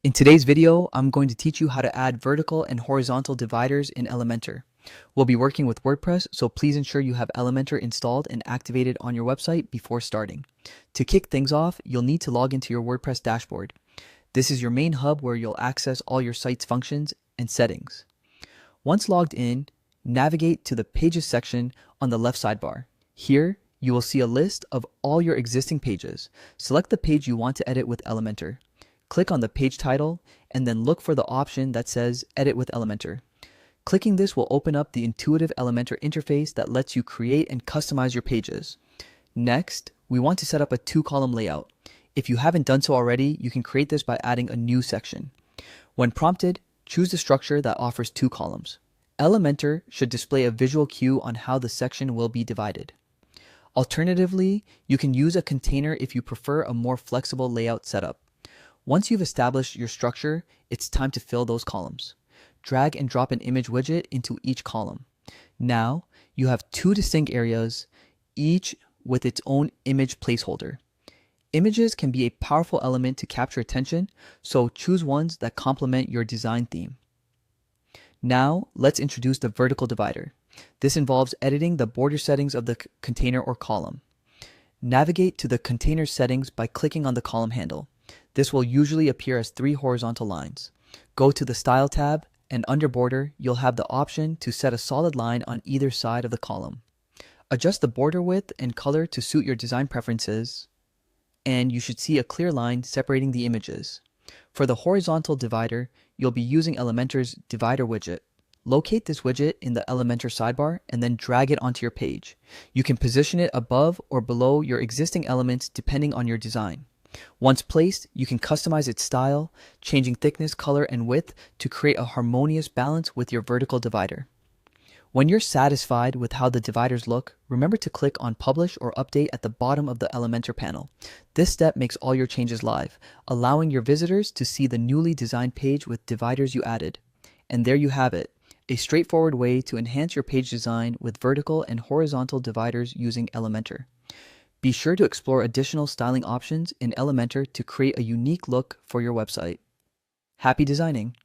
In today's video, I'm going to teach you how to add vertical and horizontal dividers in Elementor. We'll be working with WordPress, so please ensure you have Elementor installed and activated on your website before starting. To kick things off, you'll need to log into your WordPress dashboard. This is your main hub where you'll access all your site's functions and settings. Once logged in, navigate to the Pages section on the left sidebar. Here, you will see a list of all your existing pages. Select the page you want to edit with Elementor. Click on the page title and then look for the option that says Edit with Elementor. Clicking this will open up the intuitive Elementor interface that lets you create and customize your pages. Next, we want to set up a two-column layout. If you haven't done so already, you can create this by adding a new section. When prompted, choose the structure that offers two columns. Elementor should display a visual cue on how the section will be divided. Alternatively, you can use a container if you prefer a more flexible layout setup. Once you've established your structure, it's time to fill those columns. Drag and drop an image widget into each column. Now, you have two distinct areas, each with its own image placeholder. Images can be a powerful element to capture attention, so choose ones that complement your design theme. Now, let's introduce the vertical divider. This involves editing the border settings of the container or column. Navigate to the container settings by clicking on the column handle. This will usually appear as three horizontal lines. Go to the Style tab, and under Border, you'll have the option to set a solid line on either side of the column. Adjust the border width and color to suit your design preferences, and you should see a clear line separating the images. For the horizontal divider, you'll be using Elementor's divider widget. Locate this widget in the Elementor sidebar and then drag it onto your page. You can position it above or below your existing elements depending on your design. Once placed, you can customize its style, changing thickness, color, and width to create a harmonious balance with your vertical divider. When you're satisfied with how the dividers look, remember to click on Publish or Update at the bottom of the Elementor panel. This step makes all your changes live, allowing your visitors to see the newly designed page with dividers you added. And there you have it, a straightforward way to enhance your page design with vertical and horizontal dividers using Elementor. Be sure to explore additional styling options in Elementor to create a unique look for your website. Happy designing!